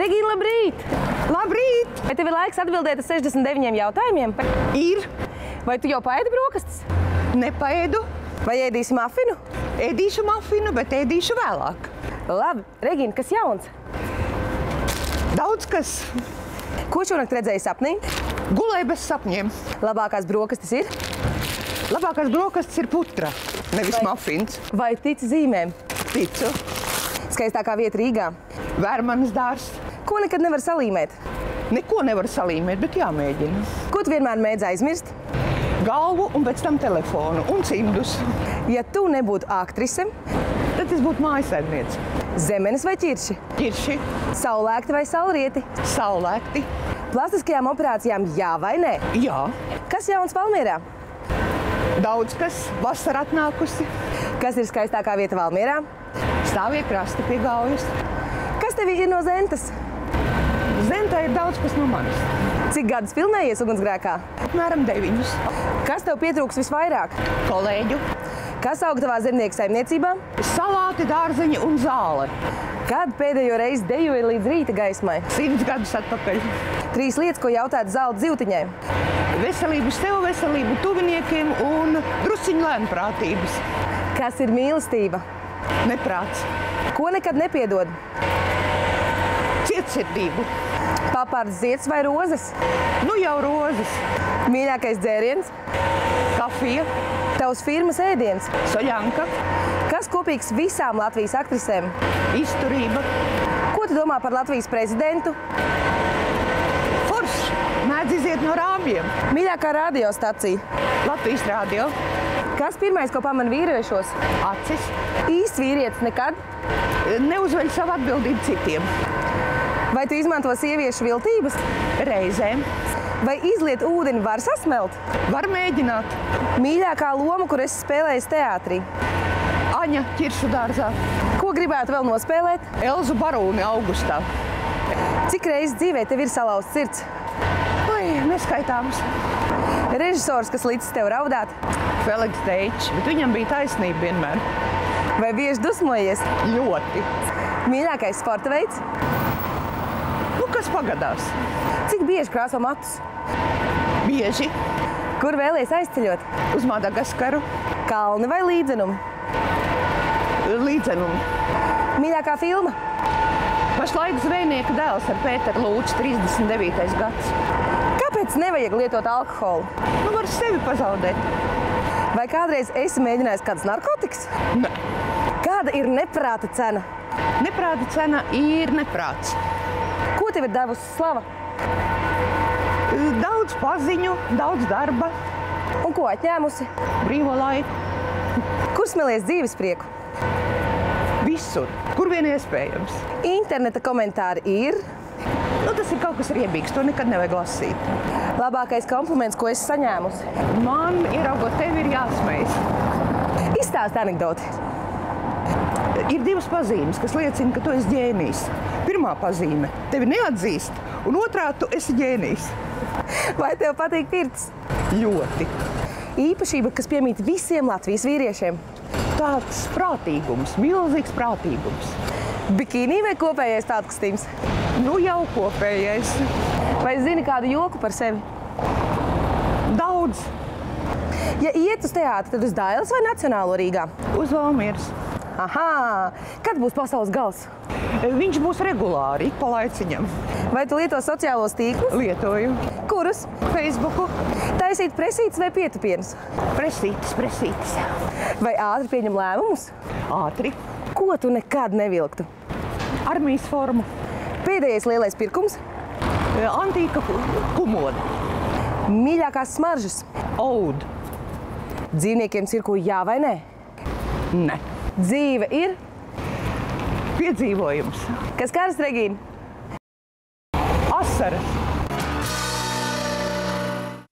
Regīna, labrīt! Labrīt! Vai tev ir laiks atbildēt uz 69 jautājumiem? Ir. Vai tu jau paēdi brokastis? Nepaēdu. Vai ēdīsi mafinu? Ēdīšu mafinu, bet ēdīšu vēlāk. Labi. Regīna, kas jauns? Daudz kas. Ko šonakt redzēji sapnī? Gulēju bez sapņiem. Labākās brokastis ir? Labākās brokastis ir putra, nevis mafins. Vai tici zīmēm? Ticu. Skaistākā vieta Rīgā? Vērmanas dārs. Ko nekad nevar salīmēt? Neko nevar salīmēt, bet jāmēģina. Ko tu vienmēr mēdz aizmirst? Galvu un pēc tam telefonu un cimdus. Ja tu nebūtu aktrise, Tad es būtu mājasaimniece. zemenes vai ķirši? Ķirši, Saulēkti vai saulrieti? saulēkti. Plastiskajām operācijām jā vai nē? Jā. Kas jauns Valmierā? Daudz kas. Vasara atnākusi. Kas ir skaistākā vieta Valmierā? Stāvie krasti pie Gaujas. Kas tev ir no Zentas? Zentā ir daudz kas no manis. Cik gadus filmējies ugunsgrēkā? Apmēram 9. Kas tev pietrūks visvairāk? Kolēģu. Kas aug tavā zemnieka saimniecībā? Salāti, dārzeņi un zāle. Kad pēdējo reizi dejoji līdz rīta gaismai? 100 gadus atpakaļ. 3 lietas, ko jautāt zelta zivtiņai. Veselību sev, veselību tuviniekiem un drusciņu lēnprātības. Kas ir mīlestība? Neprāts. Ko nekad nepiedod? Cietsirdību. Papārds zieds vai rozes? Nu jau rozes. Mīļākais dzēriens? Kafija. Tavs firmas ēdiens? Soļanka. Kas kopīgs visām Latvijas aktrisēm? Izturība. Ko tu domā par Latvijas prezidentu? Foršs. Mēdz iziet no rāmjiem. Mīļākā radiostacija? Latvijas rādio. Kas pirmais, ko pamana vīriešos? Acis. Īsts vīrietis nekad? Neuzveļ savu atbildību citiem. Vai tu izmanto sieviešu viltības? Reizēm. Vai izliet ūdeni var sasmelt? Var mēģināt. Mīļākā loma, kur esi spēlējis teātrī? Aņa ķiršu dārzā. Ko gribētu vēl nospēlēt? Elzu Barūni augustā. Cik reizes dzīvē tev ir salauzts sirds? Oi, neskaitāms. Režisors, kas līdz tev raudāt? Feliks Deičs, bet viņam bija taisnība vienmēr. Vai bieži dusmojies? Ļoti. Mīļākais sporta veids? Nu, kas pagadās? Cik bieži krāso matus? Bieži. Kur vēlies aizceļot? Uz Madagaskaru. Kalni vai līdzenumi? Līdzenumi. Mīļākā filma? Pašlaik Zvejnieka dēls ar Pēteru Lūču 39. gads. Kāpēc nevajag lietot alkoholu? Nu, var sevi pazaudēt. Vai kādreiz esi mēģinājis kāds narkotikas? Ne. Kāda ir neprāta cena? Neprāta cena ir neprāts. Ko tev ir devusi slava? Daudz paziņu, daudz darba, Un ko atņēmusi? brīvo laiku. Kur smelies dzīves prieku? Visur, kur vien iespējams. Interneta komentāri ir Nu, tas ir kaut kas riebīgs, to nekad nevajag lasīt. labākais kompliments, ko esi saņēmusi. Man, ieraugot tevi, ir jāsmejas. Izstāsti anekdoti. Ir 2 pazīmes, kas liecina, ka tu esi ģēnijs. Pirmā pazīme – tevi neatzīst, un otrā – tu esi ģēnijs. Vai tev patīk pirts? Ļoti. Īpašība, kas piemīt visiem Latvijas vīriešiem. Tāds prātīgums, milzīgs prātīgums. Bikīnī vai kopējais tālkastīms? Nu jau kopējais. Vai zini kādu joku par sevi? Daudz. Ja iet uz teātri, tad uz Dailes vai Nacionālo Rīgā? Uz Valmieras. Ahā! Kad būs pasaules gals? Viņš būs regulāri, ik pa laiciņam. Vai tu lieto sociālos tīklus? Lietoju. Kurus? Facebooku. Taisīt presītes vai pietupienus? Presītes. Vai ātri pieņem lēmumus? Ātri. Ko tu nekad nevilktu? Armijas formu. Pēdējais lielais pirkums? Antīka kumoda. Mīļākās smaržas? Oud. Dzīvniekiem cirko jā vai nē? Ne. Dzīve ir? Piedzīvojums. Kas karas, Regīna? Asaras.